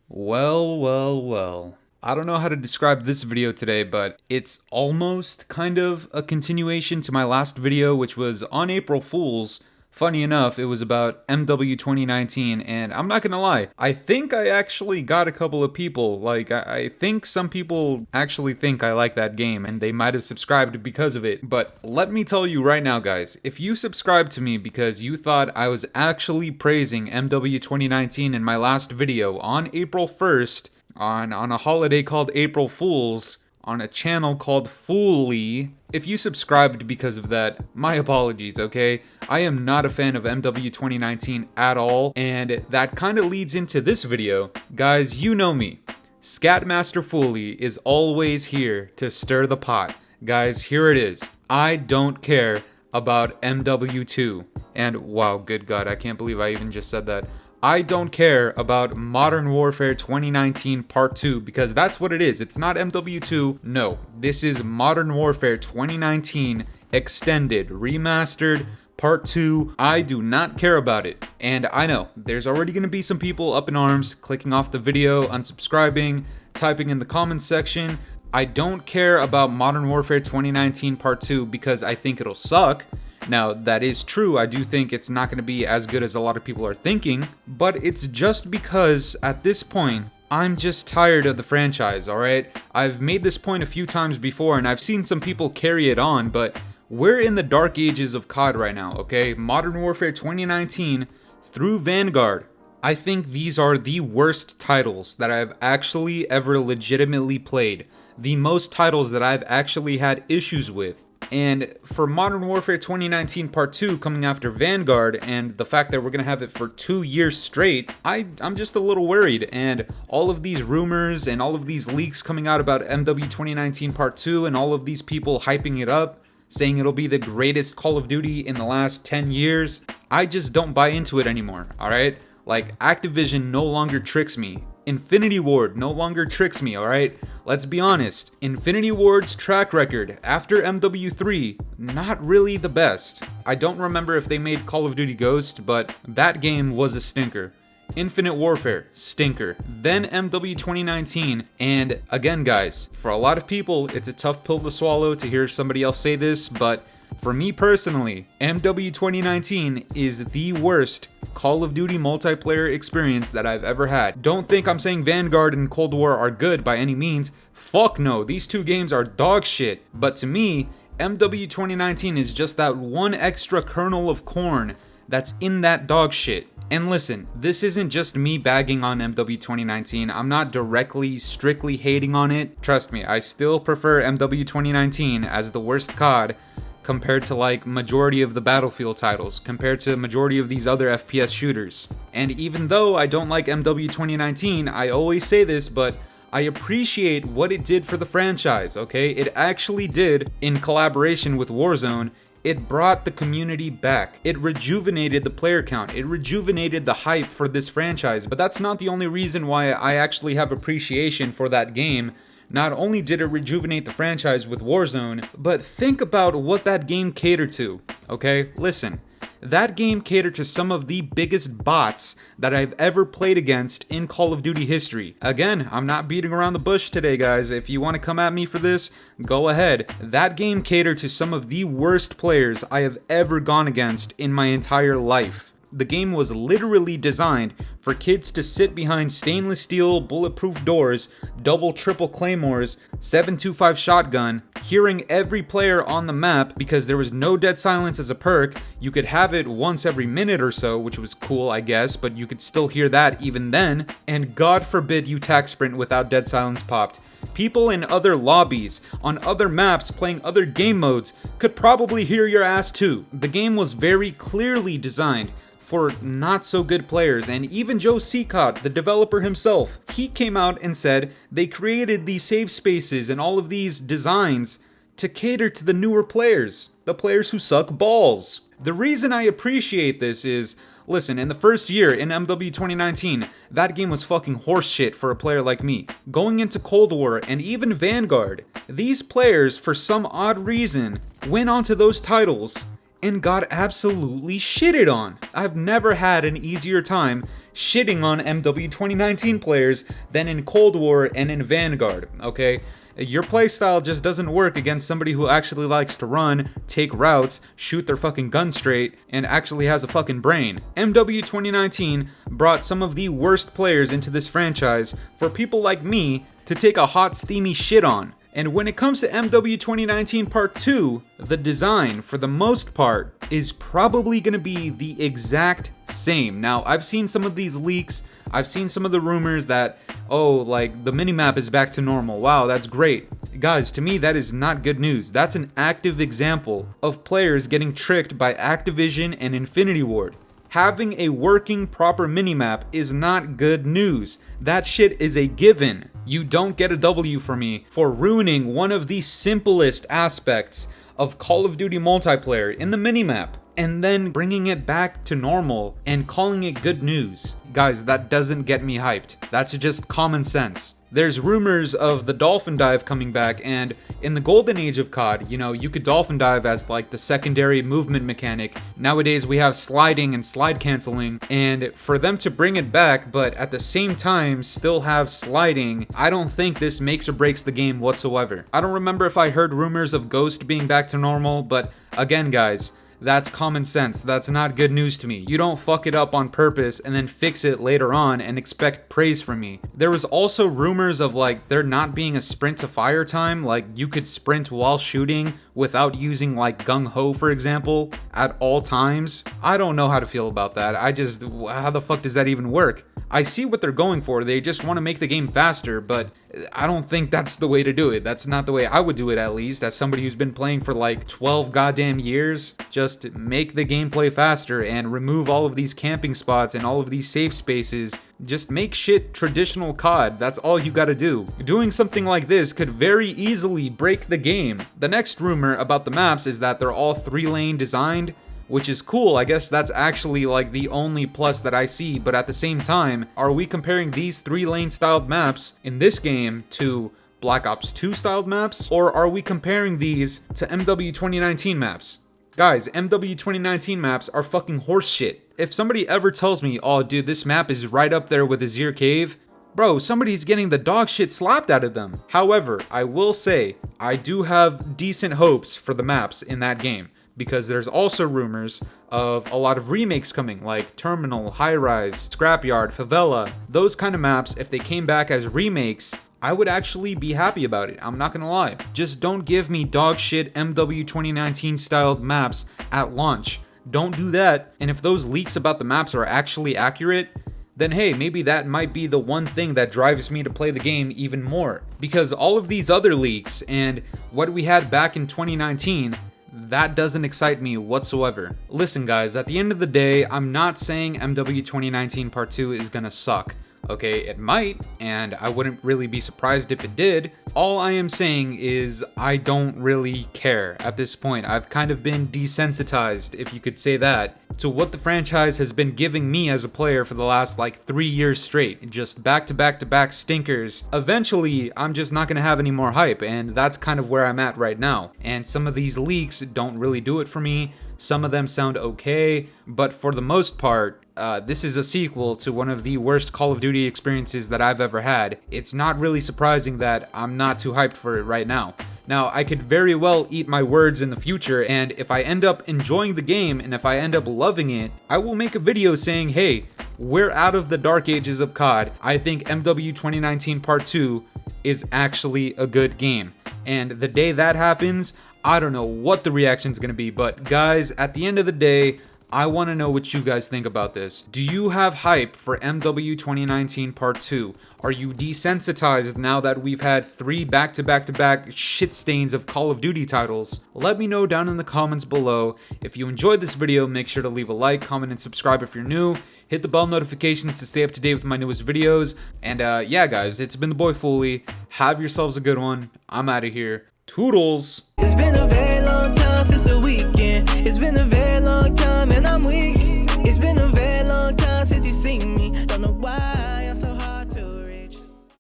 Well. I don't know how to describe this video today, but it's almost kind of a continuation to my last video, which was on April Fool's. Funny enough, it was about MW2019, and I'm not gonna lie, I think I actually got a couple of people. Like, I think some people actually think I like that game, and they might have subscribed because of it. But let me tell you right now, guys, if you subscribed to me because you thought I was actually praising MW2019 in my last video on April 1st, on a holiday called April Fool's, on a channel called Fooly. If you subscribed because of that, my apologies, okay? I am not a fan of MW2019 at all, and that kind of leads into this video. Guys, you know me. Scatmaster Fooly is always here to stir the pot. Guys, here it is. I don't care about MW2. And wow, good God, I can't believe I even just said that. I don't care about Modern Warfare 2019 Part 2 because that's what it is. It's not MW2. No, this is Modern Warfare 2019 Extended, Remastered, Part 2. I do not care about it. And I know, there's already going to be some people up in arms, clicking off the video, unsubscribing, typing in the comments section. I don't care about Modern Warfare 2019 Part 2 because I think it'll suck. Now, that is true, I do think it's not going to be as good as a lot of people are thinking, but it's just because, at this point, I'm just tired of the franchise, alright? I've made this point a few times before, and I've seen some people carry it on, but we're in the dark ages of COD right now, okay? Modern Warfare 2019 through Vanguard. I think these are the worst titles that I've actually ever legitimately played. The most titles that I've actually had issues with. And for Modern Warfare 2019 Part 2 coming after Vanguard, and the fact that we're going to have it for 2 years straight, I'm just a little worried. And all of these rumors and all of these leaks coming out about MW2019 Part 2 and all of these people hyping it up, saying it'll be the greatest Call of Duty in the last 10 years, I just don't buy into it anymore, alright? Like, Activision no longer tricks me. Infinity Ward no longer tricks me, alright? Let's be honest. Infinity Ward's track record after MW3, not really the best. I don't remember if they made Call of Duty Ghost, but that game was a stinker. Infinite Warfare, stinker. Then MW2019, and again guys, for a lot of people, it's a tough pill to swallow to hear somebody else say this, but for me personally, MW2019 is the worst Call of Duty multiplayer experience that I've ever had. Don't think I'm saying Vanguard and Cold War are good by any means. Fuck no, these two games are dog shit. But to me, MW2019 is just that one extra kernel of corn that's in that dog shit. And listen, this isn't just me bagging on MW2019. I'm not directly, strictly hating on it. Trust me, I still prefer MW2019 as the worst COD compared to like majority of the Battlefield titles, compared to majority of these other FPS shooters. And even though I don't like MW2019, I always say this, but I appreciate what it did for the franchise, okay? It actually did, in collaboration with Warzone, it brought the community back. It rejuvenated the player count. It rejuvenated the hype for this franchise. But that's not the only reason why I actually have appreciation for that game. Not only did it rejuvenate the franchise with Warzone, but think about what that game catered to, okay? Listen, that game catered to some of the biggest bots that I've ever played against in Call of Duty history. Again, I'm not beating around the bush today, guys. If you want to come at me for this, go ahead. That game catered to some of the worst players I have ever gone against in my entire life. The game was literally designed for kids to sit behind stainless steel bulletproof doors, double triple claymores, 7.25 shotgun, hearing every player on the map because there was no dead silence as a perk. You could have it once every minute or so, which was cool I guess, but you could still hear that even then. And God forbid you tac sprint without dead silence popped. People in other lobbies, on other maps, playing other game modes, could probably hear your ass too. The game was very clearly designed for not so good players, and even Joe Seacott, the developer himself, he came out and said they created these safe spaces and all of these designs to cater to the newer players, the players who suck balls. The reason I appreciate this is, listen, in the first year in MW2019, that game was fucking horseshit for a player like me. Going into Cold War and even Vanguard, these players, for some odd reason, went onto those titles and got absolutely shitted on. I've never had an easier time shitting on MW2019 players than in Cold War and in Vanguard, okay? Your playstyle just doesn't work against somebody who actually likes to run, take routes, shoot their fucking gun straight, and actually has a fucking brain. MW2019 brought some of the worst players into this franchise for people like me to take a hot steamy shit on. And when it comes to MW2019 Part 2, the design, for the most part, is probably going to be the exact same. Now, I've seen some of these leaks, I've seen some of the rumors that, oh, like, the minimap is back to normal. Wow, that's great. Guys, to me, that is not good news. That's an active example of players getting tricked by Activision and Infinity Ward. Having a working, proper minimap is not good news. That shit is a given. You don't get a W for me for ruining one of the simplest aspects of Call of Duty multiplayer in the minimap, and then bringing it back to normal and calling it good news. Guys, that doesn't get me hyped. That's just common sense. There's rumors of the dolphin dive coming back, and in the golden age of COD, you know, you could dolphin dive as like the secondary movement mechanic. Nowadays we have sliding and slide canceling, and for them to bring it back but at the same time still have sliding, I don't think this makes or breaks the game whatsoever. I don't remember if I heard rumors of Ghost being back to normal, but again guys, that's common sense. That's not good news to me. You don't fuck it up on purpose and then fix it later on and expect praise from me. There was also rumors of like there not being a sprint to fire time, like you could sprint while shooting without using like gung ho, for example, at all times. I don't know how to feel about that. How the fuck does that even work? I see what they're going for. They just want to make the game faster, but I don't think that's the way to do it. That's not the way I would do it, at least, as somebody who's been playing for like 12 goddamn years. Just make the gameplay faster and remove all of these camping spots and all of these safe spaces. Just make shit traditional COD. That's all you gotta do. Doing something like this could very easily break the game. The next rumor about the maps is that they're all 3-lane designed, which is cool. I guess that's actually like the only plus that I see, but at the same time, are we comparing these 3-lane styled maps in this game to Black Ops 2 styled maps, or are we comparing these to MW2019 maps? Guys, MW2019 maps are fucking horse shit. If somebody ever tells me, oh dude, this map is right up there with Azir Cave, bro, somebody's getting the dog shit slapped out of them. However, I will say, I do have decent hopes for the maps in that game, because there's also rumors of a lot of remakes coming, like Terminal, High Rise, Scrapyard, Favela. Those kind of maps, if they came back as remakes, I would actually be happy about it. I'm not gonna lie. Just don't give me dog shit MW2019 styled maps at launch. Don't do that. And if those leaks about the maps are actually accurate, then hey, maybe that might be the one thing that drives me to play the game even more. Because all of these other leaks and what we had back in 2019, that doesn't excite me whatsoever. Listen guys, at the end of the day, I'm not saying MW2019 Part 2 is gonna suck. Okay, it might, and I wouldn't really be surprised if it did. All I am saying is I don't really care at this point. I've kind of been desensitized, if you could say that, to what the franchise has been giving me as a player for the last like 3 years straight. Just back to back to back stinkers. Eventually, I'm just not gonna have any more hype, and that's kind of where I'm at right now. And some of these leaks don't really do it for me. Some of them sound okay, but for the most part, this is a sequel to one of the worst Call of Duty experiences that I've ever had. It's not really surprising that I'm not too hyped for it right now. Now, I could very well eat my words in the future, and if I end up enjoying the game and if I end up loving it, I will make a video saying, hey, we're out of the dark ages of COD. I think MW2019 Part 2 is actually a good game. And the day that happens, I don't know what the reaction's gonna be, but guys, at the end of the day, I want to know what you guys think about this. Do you have hype for MW2019 Part 2? Are you desensitized now that we've had 3 back-to-back-to-back shit stains of Call of Duty titles? Let me know down in the comments below. If you enjoyed this video, make sure to leave a like, comment, and subscribe if you're new. Hit the bell notifications to stay up to date with my newest videos. And yeah guys, it's been the boy Fooly. Have yourselves a good one. I'm out of here. Toodles! It's been a very long time since the weekend. It's been a very long time and I'm weak. It's been a very